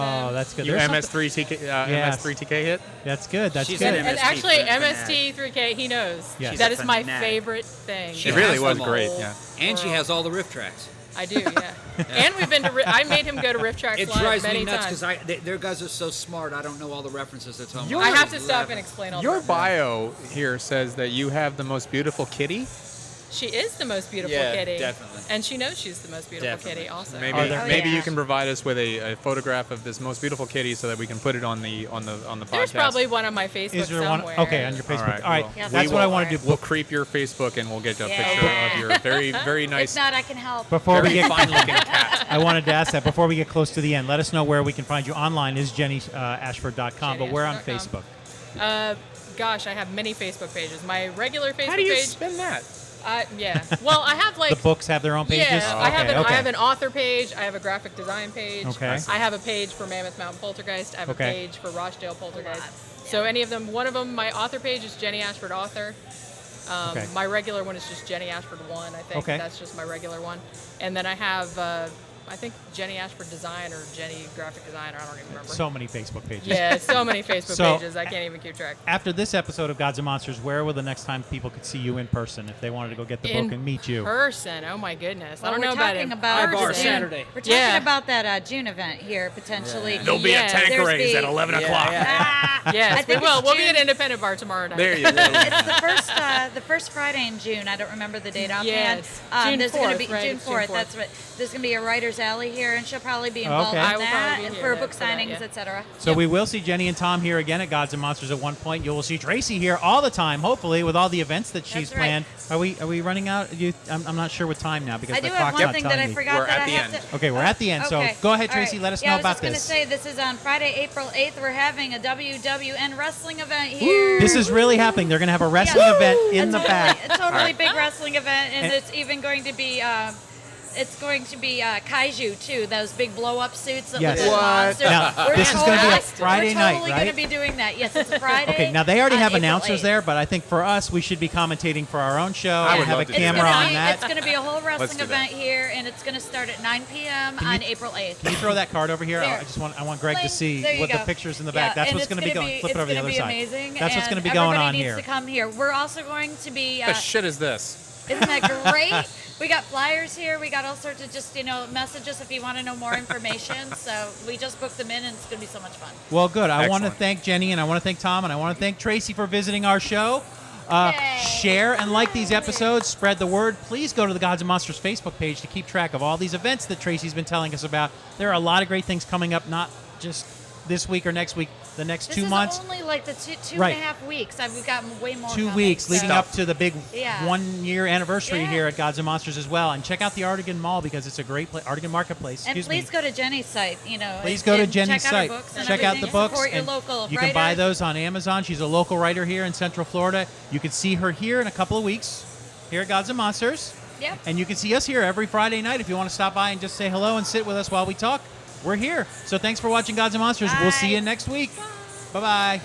them. Oh, that's good. Your There's MS3TK Yes. MS3TK hit? That's good. That's She's good. an And MST actually, fanatic. MST3K, he knows. Yes. That She's is a my fanatic. favorite thing. She It really has was them great, all. yeah. And she has all the riff tracks. I do, yeah. And we've been to. I made him go to Riff Tracks It Live drives many me nuts times. because their guys are so smart. I don't know all the references they're talking Your- about. I have to stop and explain all Your the bio here says that you have the most beautiful kitty. She is the most beautiful Yeah, kitty. definitely. And she knows she's the most beautiful Definitely. kitty also. Maybe Are there- maybe Oh, yeah. you can provide us with a photograph of this most beautiful kitty so that we can put it on the podcast. There's probably one on my Facebook Is there somewhere. one? Okay, on your Facebook. All right. well, Yeah, That's we what I will. want to do. We'll creep your Facebook and we'll get a Yeah. picture of your very If nice, not, I can help. Before we very get fine-looking cat. I wanted to ask that before we get close to the end. Let us know where we can find you online. Is jennyashford.com, but we're on jennyashford.com. Facebook. Gosh, I have many Facebook pages. My regular Facebook How do you page. spin that? Yeah. Well, I have like. The books have their own pages? Yeah, I have Okay. I have an author page. I have a graphic design page. Okay. I have a page for Mammoth Mountain Poltergeist. I have Okay. a page for Rochdale Poltergeist. lot. So any of them, one of them, my author page is Jenny Ashford Author. Okay. My regular one is just Jenny Ashford 1, I think. Okay. That's just my regular one. And then I have, I think Jenny Ashford Design or Jenny Graphic Designer. I don't even remember. So many Facebook pages. Yeah, so many Facebook So- pages. I can't even keep track. After this episode of Gods and Monsters, where will the next time people could see you in person if they wanted to go get the In book and meet you? person. Oh my goodness. Well, I don't know we're about talking it. about Bar June. Saturday. We're talking Yeah. about that June event here potentially. There'll be Yeah, a tank there's raise the- at 11 Yeah, o'clock. yeah. Yes, I we think will. it's We'll be June. at Independent Bar tomorrow night. There you go. It's the first Friday in June. I don't remember the date offhand. Yes. June there's going to 4th, be right? June It's June 4th. 4th. That's what. There's going to be a writer's alley here, and she'll probably be involved Okay. in I will that probably be and here for book for that, signings, yeah. etc. So we will see Jenny and Tom here again at Gods and Monsters at one point. You will see Tracy here all the time, hopefully, with all the events that she's That's right. planned. Are we running out? I'm not sure what time now because I the do clock's have one not thing that telling I me. forgot We're that at I the have end. to. Okay, we're at the end. Okay. So go ahead, All Tracy. right. Let us Yeah, know I was about just going to this. say this is on Friday, April 8th. We're having a WWN wrestling event here. This is really happening. They're going to have a wrestling Yeah. event in a the totally, back. A totally big wrestling event, and And- it's even going to be. It's going to be kaiju too. Those big blow-up suits that Yes. look like What? monsters. Now, We're this is gonna be a totally- Friday night, We're totally right? going to be doing that. Yes, it's a Friday. Okay, now they already on have April announcers 8th. there, but I think for us, we should be commentating for our own show I and would have a love to do camera that. on that. It's going to be a whole wrestling do that. event here, and it's going to start at 9 p.m. Can on you- April 8th. Can you throw that card over here? There. I want Greg to Bling. see There you what the go. pictures in the Yeah, back. That's and what's it's going to be gonna going. Flip it over to the It's other going to side. be amazing. That's what's and going to be going on everybody here. needs to come here. We're also going to be. What the shit is this? Isn't that great? We got flyers here. We got all sorts of just, messages if you want to know more information. So we just booked them in, and it's going to be so much fun. Well, good. I want to Excellent. thank Jenny, and I want to thank Tom, and I want to thank Tracy for visiting our show. Yay. Share and like these episodes. Spread the word. Please go to the Gods and Monsters Facebook page to keep track of all these events that Tracy's been telling us about. There are a lot of great things coming up, not just this week or next week, the next This 2 is months. only like the two Right. and a half weeks. We've got way more. 2 coming, weeks so- leading up to the big Yeah. 1-year anniversary Yeah. here at Gods and Monsters as well. And check out the Artigan Mall because it's a great place. Artigan Marketplace. And Excuse please me. go to Jenny's site. Please go to and Jenny's check out her site. books and Check out the everything. books. Support your and local you can buy writers. those on Amazon. She's a local writer here in Central Florida. You can see her here in a couple of weeks here at Gods and Monsters. Yep. And you can see us here every Friday night if you want to stop by and just say hello and sit with us while we talk. We're here. So thanks for watching Gods and Monsters. We'll see Bye. you next week. Bye-bye.